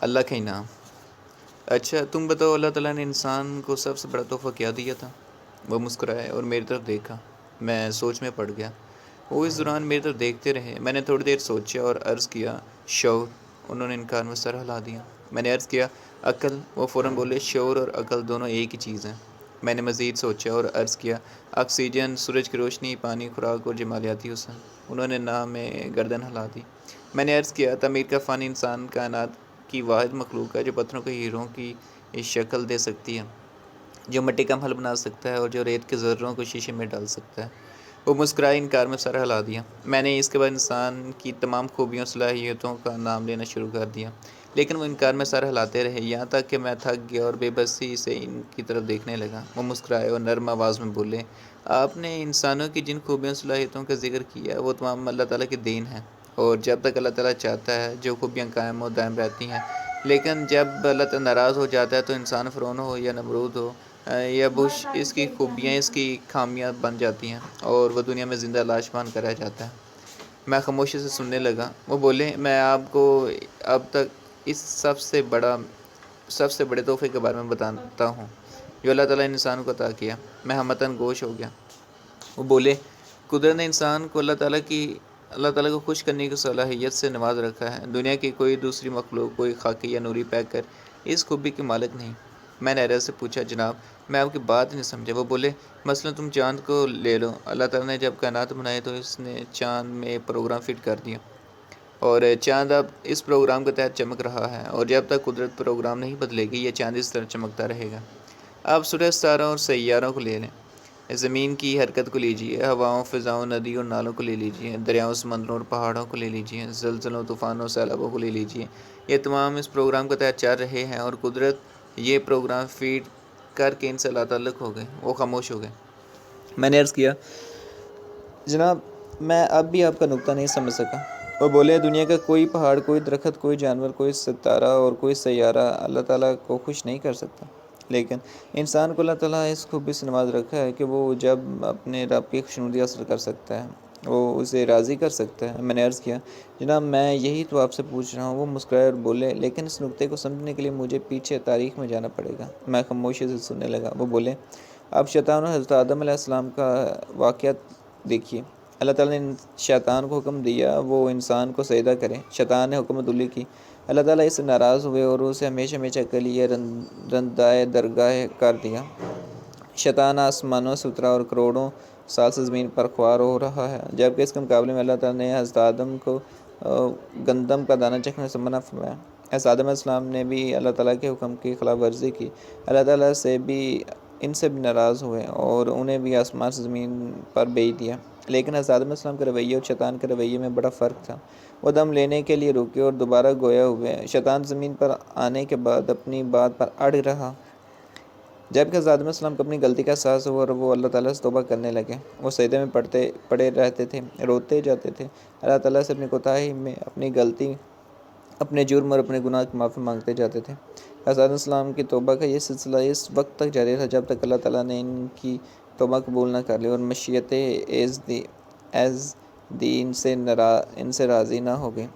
اللہ کا انعام۔ اچھا تم بتاؤ، اللہ تعالیٰ نے انسان کو سب سے بڑا تحفہ کیا دیا تھا؟ وہ مسکرائے اور میری طرف دیکھا۔ میں سوچ میں پڑ گیا۔ وہ اس دوران میری طرف دیکھتے رہے۔ میں نے تھوڑی دیر سوچا اور عرض کیا، شعور۔ انہوں نے انکار میں سر ہلا دیا۔ میں نے عرض کیا، عقل۔ وہ فوراً بولے، شعور اور عقل دونوں ایک ہی چیز ہیں۔ میں نے مزید سوچا اور عرض کیا، آکسیجن، سورج کی روشنی، پانی، خوراک اور جمالیاتی حسن۔ انہوں نے نہ میں گردن ہلا دی۔ میں نے عرض کیا، تعمیر کا فن۔ انسان کائنات کی واحد مخلوق ہے جو پتھروں کو ہیروں کی شکل دے سکتی ہے، جو مٹی کا محل بنا سکتا ہے اور جو ریت کے ذروں کو شیشے میں ڈال سکتا ہے۔ وہ مسکرائے، انکار میں سر ہلا دیا۔ میں نے اس کے بعد انسان کی تمام خوبیوں، صلاحیتوں کا نام لینا شروع کر دیا، لیکن وہ انکار میں سر ہلاتے رہے، یہاں تک کہ میں تھک گیا اور بے بسی سے ان کی طرف دیکھنے لگا۔ وہ مسکرائے اور نرم آواز میں بولے، آپ نے انسانوں کی جن خوبیوں، صلاحیتوں کا ذکر کیا وہ تمام اللہ تعالیٰ کی دین ہے، اور جب تک اللہ تعالیٰ چاہتا ہے جو خوبیاں قائم و دائم رہتی ہیں، لیکن جب اللہ تعالیٰ ناراض ہو جاتا ہے تو انسان فرعون ہو یا نمرود ہو یا بش، اس کی خوبیاں اس کی خامیاں بن جاتی ہیں اور وہ دنیا میں زندہ لاش بن کر رہ جاتا ہے۔ میں خاموشی سے سننے لگا۔ وہ بولے، میں آپ کو اب تک اس سب سے بڑے تحفے کے بارے میں بتاتا ہوں جو اللہ تعالیٰ نے انسان کو عطا کیا۔ میں ہمتاً گوش ہو گیا۔ وہ بولے، قدرت نے انسان کو اللہ تعالیٰ کو خوش کرنے کی صلاحیت سے نواز رکھا ہے۔ دنیا کی کوئی دوسری مخلوق، کوئی خاکی یا نوری پیکر اس خوبی کی مالک نہیں۔ میں نے حیرت سے پوچھا، جناب میں آپ کی بات نہیں سمجھا۔ وہ بولے، مثلا تم چاند کو لے لو۔ اللہ تعالیٰ نے جب کائنات بنائی تو اس نے چاند میں پروگرام فٹ کر دیا، اور چاند اب اس پروگرام کے تحت چمک رہا ہے، اور جب تک قدرت پروگرام نہیں بدلے گی یہ چاند اس طرح چمکتا رہے گا۔ آپ سورج، ستاروں اور سیاروں کو لے لیں، زمین کی حرکت کو لیجیے، ہواؤں، فضاؤں، ندیوں اور نالوں کو لے لیجیے، دریاؤں، سمندروں اور پہاڑوں کو لے لیجیے، زلزلوں، طوفانوں، سیلابوں کو لے لیجیے۔ یہ تمام اس پروگرام کے تحت چل رہے ہیں، اور قدرت یہ پروگرام فیڈ کر کے ان سے لاتعلق ہو گئے۔ وہ خاموش ہو گئے۔ میں نے عرض کیا، جناب میں اب بھی آپ کا نکتہ نہیں سمجھ سکا۔ وہ بولے، دنیا کا کوئی پہاڑ، کوئی درخت، کوئی جانور، کوئی ستارہ اور کوئی سیارہ اللہ تعالیٰ کو خوش نہیں کر سکتا، لیکن انسان کو اللہ تعالیٰ اس خوبی سے نواز رکھا ہے کہ وہ جب اپنے رب کی خوشنودی حاصل کر سکتا ہے وہ اسے راضی کر سکتا ہے۔ میں نے عرض کیا، جناب میں یہی تو آپ سے پوچھ رہا ہوں۔ وہ مسکرائے اور بولے، لیکن اس نکتے کو سمجھنے کے لیے مجھے پیچھے تاریخ میں جانا پڑے گا۔ میں خاموشی سے سننے لگا۔ وہ بولے، آپ شیطان اور حضرت آدم علیہ السلام کا واقعہ دیکھیے۔ اللہ تعالیٰ نے شیطان کو حکم دیا وہ انسان کو سجدہ کرے۔ شیطان نے حکومت علی کی۔ اللہ تعالیٰ اس سے ناراض ہوئے اور اسے ہمیشہ ہمیشہ کے لیے رندائے درگاہ کر دیا۔ شیطان آسمانوں سے اترا اور کروڑوں سال سے زمین پر خوار ہو رہا ہے، جبکہ اس کے مقابلے میں اللہ تعالیٰ نے حضرت آدم کو گندم کا دانہ چکھنے سے منع فرمایا۔ حضرت آدم علیہ السلام نے بھی اللہ تعالیٰ کے حکم کی خلاف ورزی کی۔ اللہ تعالیٰ ان سے بھی ناراض ہوئے اور انہیں بھی آسمان سے زمین پر بھیج دیا۔ لیکن حضرت آدم علیہ السلام کے رویے اور شیطان کے رویے میں بڑا فرق تھا۔ وہ دم لینے کے لیے رکے اور دوبارہ گویا ہوئے۔ شیطان زمین پر آنے کے بعد اپنی بات پر اڑ رہا، جبکہ حضرت آدم علیہ السلام کو اپنی غلطی کا احساس ہوا اور وہ اللہ تعالیٰ سے توبہ کرنے لگے۔ وہ سجدے میں پڑے رہتے تھے، روتے جاتے تھے، اللہ تعالیٰ سے اپنی کوتاہی میں، اپنی غلطی، اپنے جرم اور اپنے گناہ کی معافی مانگتے جاتے تھے۔ حضرت آدم علیہ السلام کی توبہ کا یہ سلسلہ اس وقت تک جاری رہا جب تک اللہ تعالیٰ نے ان کی توبہ قبول نہ کر لی اور مشیت ایزدی ان سے راضی نہ ہو گئی۔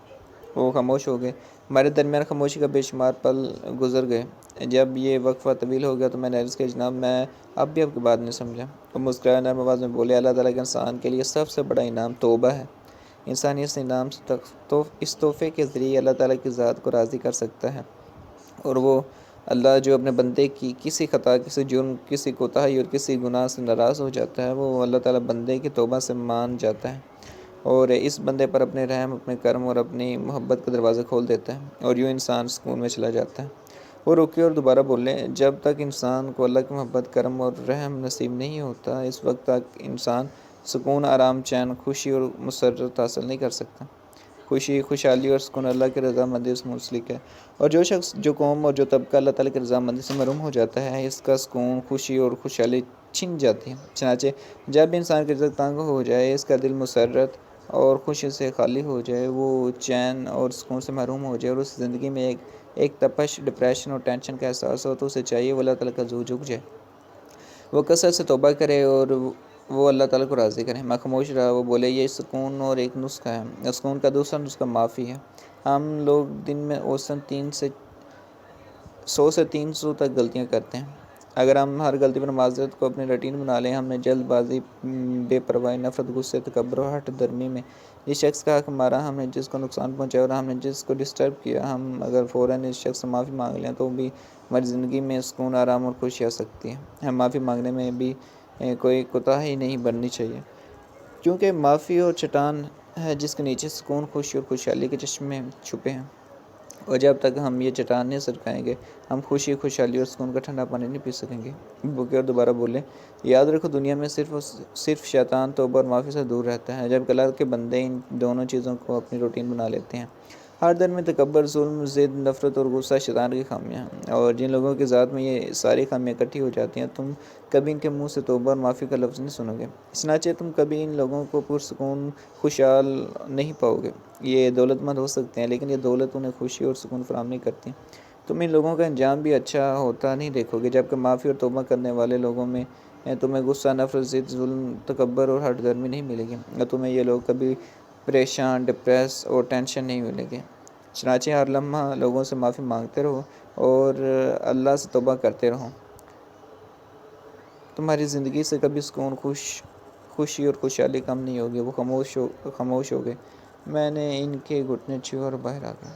وہ خاموش ہو گئے۔ ہمارے درمیان خاموشی کا بے شمار پل گزر گئے۔ جب یہ وقفہ طویل ہو گیا تو میں نے عرض کیا، جناب میں اب بھی آپ کی بات نہیں سمجھا۔ وہ مسکرائے، نرم آواز میں بولے، اللہ تعالیٰ کے انسان کے لیے سب سے بڑا انعام توبہ ہے۔ انسان اس انعام سے اس تحفے کے ذریعے اللہ تعالیٰ کی ذات کو راضی کر سکتا ہے، اور وہ اللہ جو اپنے بندے کی کسی خطا، کسی جرم، کسی کوتاہی اور کسی گناہ سے ناراض ہو جاتا ہے، وہ اللہ تعالیٰ بندے کی توبہ سے مان جاتا ہے اور اس بندے پر اپنے رحم، اپنے کرم اور اپنی محبت کا دروازہ کھول دیتا ہے، اور یوں انسان سکون میں چلا جاتا ہے۔ وہ رکے اور دوبارہ بولے، جب تک انسان کو اللہ کی محبت، کرم اور رحم نصیب نہیں ہوتا، اس وقت تک انسان سکون، آرام، چین، خوشی اور مسرت حاصل نہیں کر سکتا۔ خوشی، خوشحالی اور سکون اللہ کی رضامندی سے منسلک ہے، اور جو شخص، جو قوم اور جو طبقہ اللہ تعالیٰ کی رضامندی سے محروم ہو جاتا ہے، اس کا سکون، خوشی اور خوشحالی چھن جاتی ہے۔ چنانچہ جب بھی انسان کی رزق تنگ ہو جائے، اس کا دل مسرت اور خوشی سے خالی ہو جائے، وہ چین اور سکون سے محروم ہو جائے اور اس زندگی میں ایک تپش، ڈپریشن اور ٹینشن کا احساس ہو، تو اسے چاہیے وہ اللہ تعالیٰ کا حضور جھک جائے، وہ کثرت سے توبہ کرے اور وہ اللہ تعالیٰ کو راضی کرے۔ میں خاموش رہا۔ وہ بولے، یہ سکون اور ایک نسخہ ہے۔ سکون کا دوسرا نسخہ معافی ہے۔ ہم لوگ دن میں اوسطاً 100 سے 300 تک غلطیاں کرتے ہیں۔ اگر ہم ہر غلطی پر معذرت کو اپنی روٹین بنا لیں، ہم نے جلد بازی، بے پرواہی، نفرت، غصے، تکبر اور ہٹ درمی میں جس شخص کا حق مارا، ہم نے جس کو نقصان پہنچایا اور ہم نے جس کو ڈسٹرب کیا، ہم اگر فوراً اس شخص سے معافی مانگ لیں تو بھی ہماری زندگی میں سکون، آرام اور خوشی آ سکتی ہے۔ ہم معافی مانگنے میں بھی کوئی کوتاہی نہیں برتنی چاہیے، کیونکہ معافی اور چٹان ہے جس کے نیچے سکون، خوشی اور خوشحالی کے چشمے چھپے ہیں، اور جب تک ہم یہ چٹان نہیں سرکائیں گے، ہم خوشی، خوشحالی اور سکون کا ٹھنڈا پانی نہیں پی سکیں گے۔ بھوکے اور دوبارہ بولیں، یاد رکھو دنیا میں صرف شیطان توبہ اور معافی سے دور رہتا ہے، جبکہ اللہ کے بندے ان دونوں چیزوں کو اپنی روٹین بنا لیتے ہیں۔ ہر در میں تکبر، ظلم، ضد، نفرت اور غصہ شیطان کی خامیاں ہیں، اور جن لوگوں کی ذات میں یہ ساری خامیاں اکٹھی ہو جاتی ہیں، تم کبھی ان کے منہ سے توبہ اور معافی کا لفظ نہیں سنو گے، چنانچہ تم کبھی ان لوگوں کو پرسکون، خوشحال نہیں پاؤ گے۔ یہ دولت مند ہو سکتے ہیں، لیکن یہ دولت انہیں خوشی اور سکون فراہم نہیں کرتی۔ تم ان لوگوں کا انجام بھی اچھا ہوتا نہیں دیکھو گے، جبکہ معافی اور توبہ کرنے والے لوگوں میں تمہیں غصہ، نفرت، ضد، ظلم، تکبر اور ہٹ درمی نہیں ملے گی، اور تمہیں یہ لوگ کبھی پریشان، ڈپریس اور ٹینشن نہیں ملے گے۔ چنانچہ ہر لمحہ لوگوں سے معافی مانگتے رہو اور اللہ سے توبہ کرتے رہو، تمہاری زندگی سے کبھی سکون، خوشی اور خوشحالی کم نہیں ہوگی، وہ خاموش ہو گئے۔ میں نے ان کے گھٹنے چھوئے اور باہر آ گیا۔